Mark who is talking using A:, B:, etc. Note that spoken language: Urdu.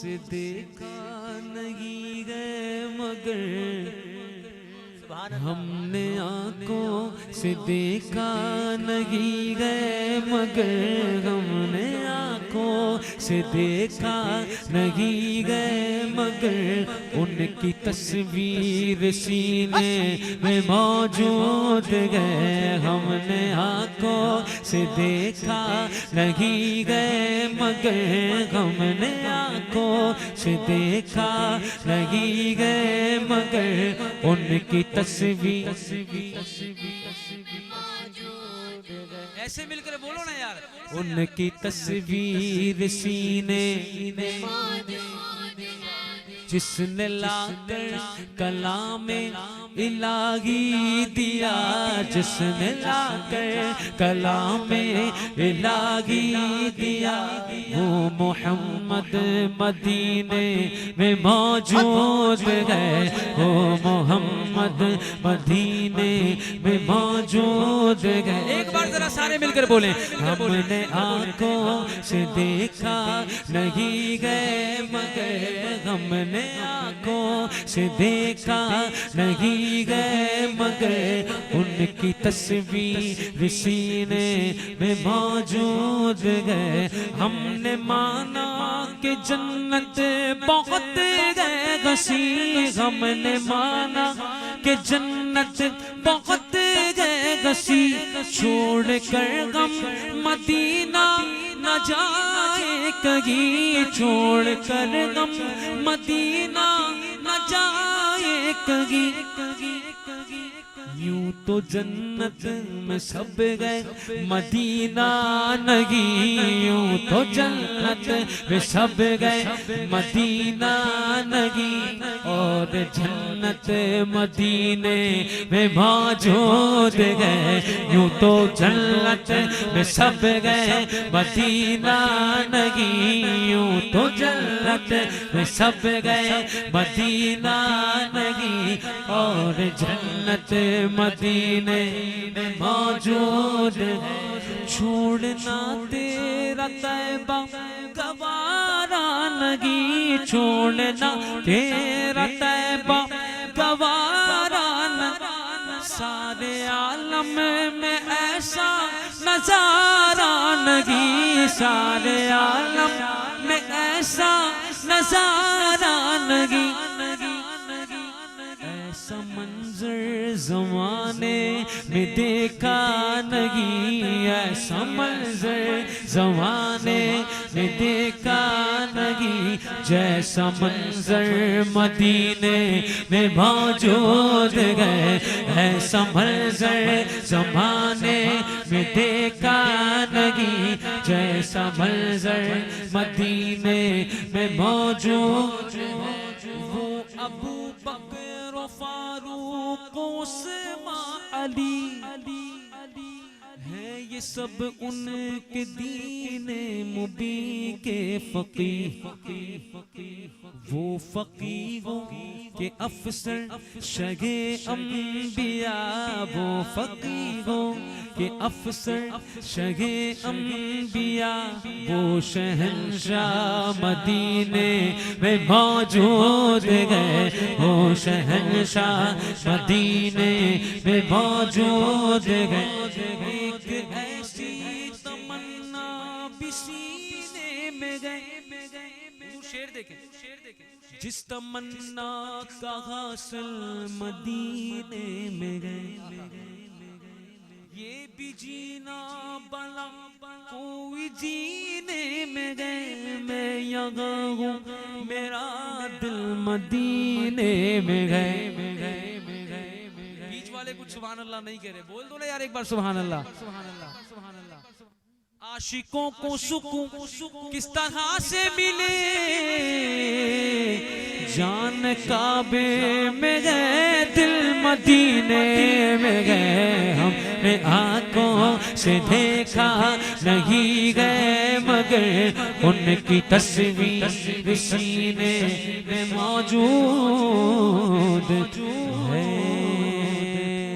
A: سے دیکھا نہیں گئے مگر ہم نے آنکھوں سے دیکھا نہیں گئے مگر ہم نے آنکھوں سے دیکھا نہیں گئے مگر ان کی تصویر سینے میں موجود گئے ہم نے آنکھوں سے دیکھا نہیں گئے مگر ہم نے آنکھوں سے دیکھا نہیں گئے مگر ان کی تصویر ایسے مل کر بولو نا یار ان کی تصویر سینے میں جس نے لا کر کلام الہی دیا جس نے لا کر کلام الہی دیا وہ محمد مدینے میں موجود ہے وہ محمد مدینے میں موجود ہے ایک بار ذرا سارے مل کر بولیں ہم نے آنکھوں سے دیکھا نہیں گئے مگر ہم نے آنکھوں سے دیکھا نہیں گئے مگر ان کی تصویر سینے میں موجود گئے ہم نے مانا کہ جنت بہت گئے گسی ہم نے مانا کہ جنت بہت گئے گسی چھوڑ کر غم مدینہ نہ جائے کہیں چھوڑ کر غم مدینہ نہ جائے کہیں یوں تو جنت میں سب گئے مدینہ نہیں یوں تو جنت میں سب گئے مدینہ نہیں اور جنت مدینے میں موجود گئے یوں تو جنت میں سب گئے مدینہ نہیں یوں تو جنت میں سب گئے مدینہ نہیں اور جنت مدینے میں موجود ہے چھوڑنا تیرا طیبہ گوارا نہیں چھوڑنا تیرا طیبہ گوارا نہیں سارے عالم میں ایسا نظارہ نہیں سارے عالم میں ایسا نظارہ نہیں ایسا منظر زمانے میں دیکھا نہیں ایسا منظر زمانے میں دیکھا نہیں جیسا منظر مدینے میں موجود گئے ایسا منظر زمانے میں دیکھا نہیں جیسا منظر مدینے میں موجود وہ ابو بکر و فاروق و عثمان علی ہے یہ سب ان کے دین مبین کے فقیہ وہ فقیہوں کے افسر شہ انبیاء وہ فقیہوں کے افسر شہ انبیاء وہ شہنشاہ مدینے میں موجود گئے وہ شہنشاہ مدینے میں موجود گئے ایک ایسی تمنا بھی سینے میں گئے شیر دیکھیں جس تمنا کا حاصل مدینے میں گئے یہ بھی جینا بلا کوئی جینے میں گئے میں یہاں ہوں میرا دل مدینے میں گئے بیچ والے کچھ سبحان اللہ نہیں کہہ رہے بول دو نا یار ایک بار سبحان اللہ سبحان اللہ سبحان اللہ عاشقوں کو سکون کس طرح سے ملے جان کعبے میں گئے دل مدینے میں گئے ہم نے آنکھوں سے دیکھا نہیں گئے مگر ان کی تصویر سینے میں موجود ہے